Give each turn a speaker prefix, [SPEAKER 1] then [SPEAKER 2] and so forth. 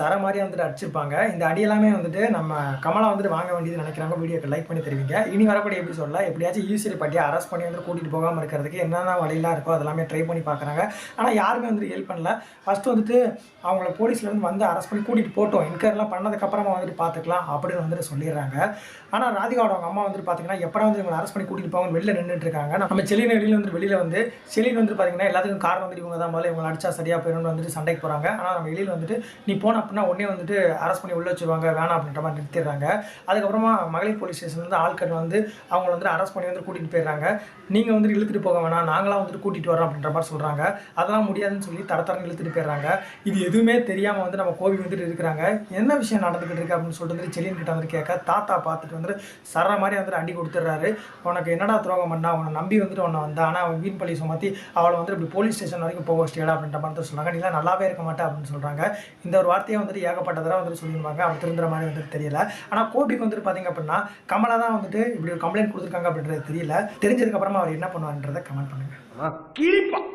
[SPEAKER 1] சர மாதிரி வந்துட்டு அடிச்சிருப்பாங்க. இந்த அடி எல்லாமே வந்துட்டு நம்ம கமலா வந்துட்டு வாங்க வேண்டியது நினைக்கிறாங்க. வீடியோக்கு லைக் பண்ணி தருவீங்க. இனி வரக்கூடிய எபிசோட்ல எப்படியாச்சும் ஈஸ்வரி பாட்டியை அரெஸ்ட் பண்ணி வந்து கூட்டிட்டு போகாம இருக்கிறதுக்கு என்னென்ன வழியெல்லாம் இருக்கோ அதெல்லாமே ட்ரை பண்ணி பார்க்குறாங்க. ஆனால் யாருமே வந்துட்டு ஹெல்ப் பண்ணல. ஃபர்ஸ்ட் வந்துட்டு அவங்கள போலீஸ்லேருந்து வந்து அரெஸ்ட் பண்ணி கூட்டிகிட்டு போட்டோம், என்கொயரிலாம் பண்ணதுக்கப்புறமா வந்துட்டு பார்த்துக்கலாம் அப்படின்னு வந்துட்டு சொல்லிடுறாங்க. ஆனால் ராதிகாவோட அவங்க அம்மா வந்துட்டு பார்த்தீங்கன்னா எப்போ வந்து இவங்களை அரெஸ்ட் பண்ணி கூட்டிகிட்டு போவாங்க வெளியில் நின்றுட்டு இருக்காங்க. நம்ம செலின் வெளியில் வந்து செலின் வந்துட்டு பார்த்தீங்கன்னா எல்லாத்துக்கும் காரணம் வந்துட்டு இவங்க தான், முதல்ல இவங்களை அடிச்சா சரியாக போயிடும்னு வந்துட்டு சண்டைக்கு போகிறாங்க. ஆனால் நம்ம வெளியில் வந்துட்டு நீ போன அப்படின்னா உடனே வந்துட்டு அரெஸ்ட் பண்ணி உள்ள வச்சுருவாங்க, வேணாம் அப்படின்ற மாதிரி நிறுத்திடுறாங்க. அதுக்கப்புறமா மகளிர் போலீஸ் ஸ்டேஷன்லேருந்து ஆட்கள் வந்து அவங்கள வந்துட்டு அரெஸ்ட் பண்ணி வந்து கூட்டிகிட்டு போயிடுறாங்க. நீங்கள் வந்துட்டு இழுத்துட்டு போக வேணாம், நாங்களாம் வந்துட்டு கூட்டிகிட்டு வரோம் அப்படின்ற மாதிரி சொல்கிறாங்க. அதெல்லாம் முடியாதுன்னு சொல்லி தரத்தரன்னு இழுத்துட்டு போயிடுறாங்க. இது எதுவுமே தெரியாமல் வந்து நம்ம கோவி வந்துட்டு இருக்கிறாங்க. என்ன விஷயம் நடந்துகிட்டு இருக்கு அப்படின்னு சொல்லிட்டு வந்து செலின் கிட்ட வந்து கேட்க தாத்தா பார்த்துட்டு வந்து சர மாதிரி வந்துட்டு அடி கொடுத்துட்றாரு. உனக்கு என்னடா துரோகம் பண்ணா, உன்னை நம்பி வந்துட்டு உன்னை வந்தா, ஆனால் அவன் வீண் பழி சுமத்தி அவளை வந்துட்டு இப்படி போலீஸ் ஸ்டேஷன் வரைக்கும் போக வச்சிட்டா அப்படின்ற மாதிரி சொல்கிறாங்க. நீலாம் நல்லாவே இருக்க மாட்டேன் அப்படின்னு சொல்கிறாங்க. இந்த ஒரு வார்த்தையை வந்துட்டு ஏகப்பட்ட தடவை வந்துட்டு சொல்லியிருப்பாங்க. அவர் திருந்துற மாதிரி வந்துட்டு தெரியல. ஆனால் கோபிக்கு வந்துட்டு பார்த்தீங்க அப்படின்னா கமலா தான் வந்துட்டு இப்படி ஒரு கம்ப்ளைண்ட் கொடுத்துருக்காங்க அப்படின்றது தெரியல. தெரிஞ்சதுக்கு அப்புறமா அவர் என்ன பண்ணுவார்ன்றதை கமெண்ட் பண்ணுங்க.
[SPEAKER 2] அவன் கிழிப்பான்.